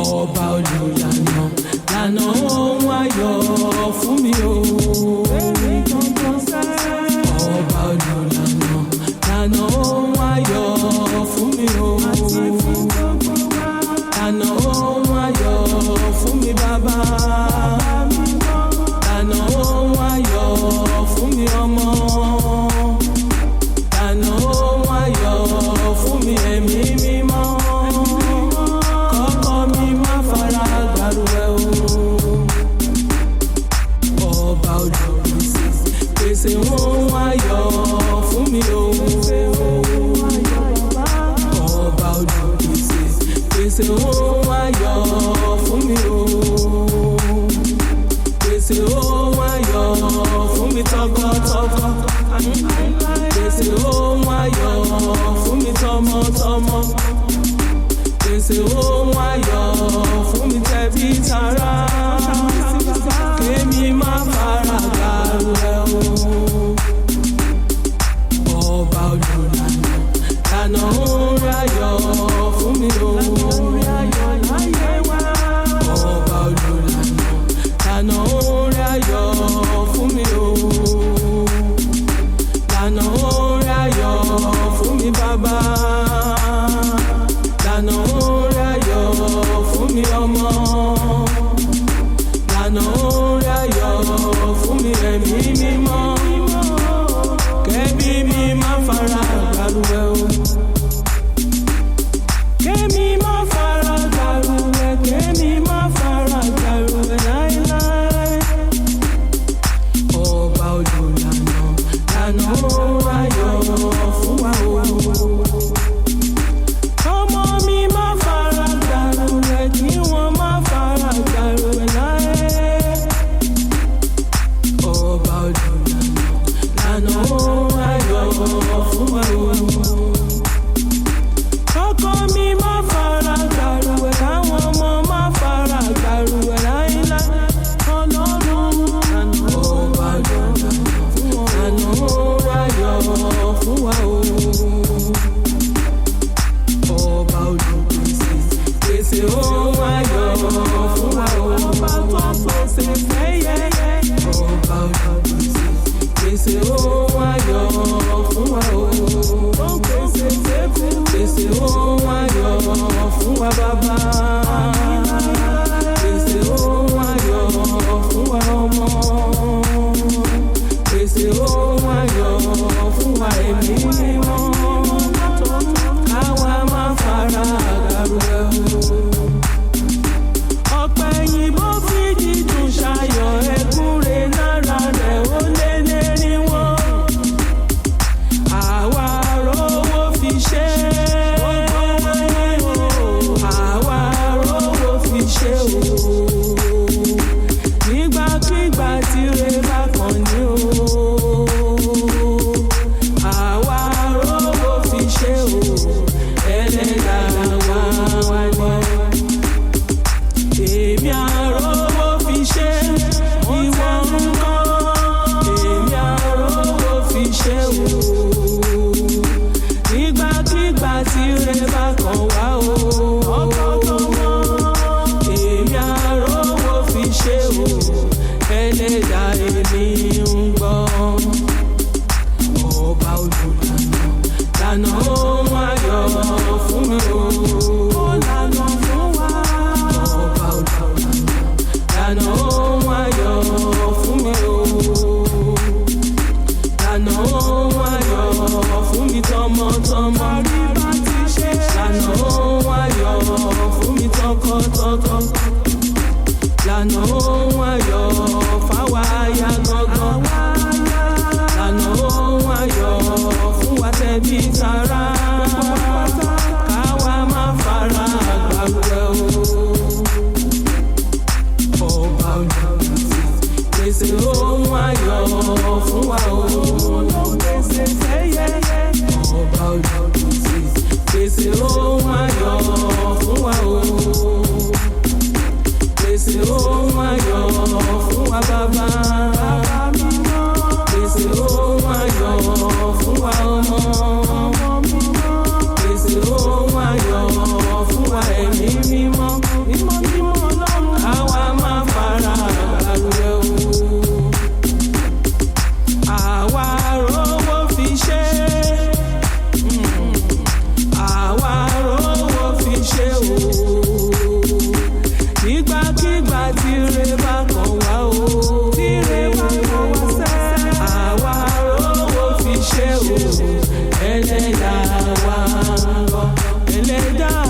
ọba olùlànà lànà ohun ayọ̀ fún mi o. ọba olùlànà lànà ohun ayọ̀ fún mi o. lànà ohun ayọ̀ fún mi bàbá. lànà ohun ayọ̀ fún mi ọmọ. lànà ohun ayọ̀ fún mi ẹ̀mí mímọ́. kọ́kọ́ mi má fara gbàrúwẹ̀ o. ọba olùpèsè pèsè ohun ayọ̀ fún mi o. ọba olùpèsè pèsè ohun ayọ̀ fún mi o. pèsè ohun ayọ̀ fún mi tọkọtọkọ. pèsè ohun ayọ̀ fún mi tọmọtọmọ. pèsè ohun ayọ̀ fún mi tẹbí tará. kémi má fara gbàrúwẹ̀ o. ọba olùlànà lànà ohun ayọ̀ fún mi o. ọba olùlànà lànà ohun ayọ̀ fún mi o. lànà ohun ayọ̀ fún mi bàbá. lànà ohun ayọ̀ fún mi ọmọ. lànà ohun ayọ̀ fún mi ẹ̀mí mímọ́. kẹ́bí mi má fara gbàrúwẹ̀ o. kẹ́mi má fara gbàrúwẹ̀, kẹ́mi má fara gbàrúwẹ̀ láéláé. ọba olùlànà lànà ohun ayọ̀ fún wa o. ọmọ mi má fara gbàrúwẹ̀, kí wọ́n má fara gbàrúwẹ̀ láé. ọba olùlànà lànà ohun ayọ̀ fún wa o. ọkọ mi má fara gbàrúwẹ̀, káwọn ọmọ má fara gbàrúwẹ̀ láéláé. ọlọ́run ọba olùlànà lànà ohun ayọ̀ fún wa o. ọba olùpèsè pèsè ohun ayọ̀ fún wa o. ọba tó pèsè fẹ́yẹ. ọba olùpèsè pèsè ohun ayọ̀ fún wa o. ó pèsè fẹ́fẹ́ pèsè ohun ayọ̀ fún wa bàbá. pèsè ohun ayọ̀ fún wa ọmọ. pèsè ohun ayọ̀ fún wa ẹ̀mí mímọ́. káwa má fara gbàrúwẹ̀ o. ọ̀pẹ yìnbó fi dídùn ṣayọ̀, ẹ̀kúnrẹ́ lára rẹ̀ ó lé lérí wọn. àwa rówó fi ṣe àwa rówó fi ṣe o. nígbàkígbà tíre bá kàn ní o. àwa rówó fi ṣe o. ẹlẹ́dàá wa ni. èmi àrówó fi ṣe ìwọ ńkọ́. èmi àrówó fi ṣe o. nígbàkígbà tíre bá kàn wá o. ọkọ̀ tó mọ́. èmi àrówó fi ṣe o. ẹlẹ́dàá èmi ń gbọ́. ọba olùlànà lànà ohun ayọ̀ fún mi o. ó lànà fún wa. ọba olùlànà lànà ohun ayọ̀ fún mi o. lànà ohun ayọ̀ fún mi tọmọtọmọ. lànà ohun ayọ̀ fún mi tọkọtọkọ. lànà ohun ayọ̀ fáwa aya gangan. lànà ohun ayọ̀ fún wa tẹbí tará. káwa má fara gbàrúwẹ̀ o. ọba olùpèsè pèsè ohun ayọ̀ fún wa o. ọba olùpèsè pèsè ohun ayọ̀ fún wa o. pèsè ohun ayọ̀ fún wa bàbá. pèsè ohun ayọ̀ fún wa ọmọ. pèsè ohun ayọ̀ fún wa ẹ̀mí mímọ́. lè dá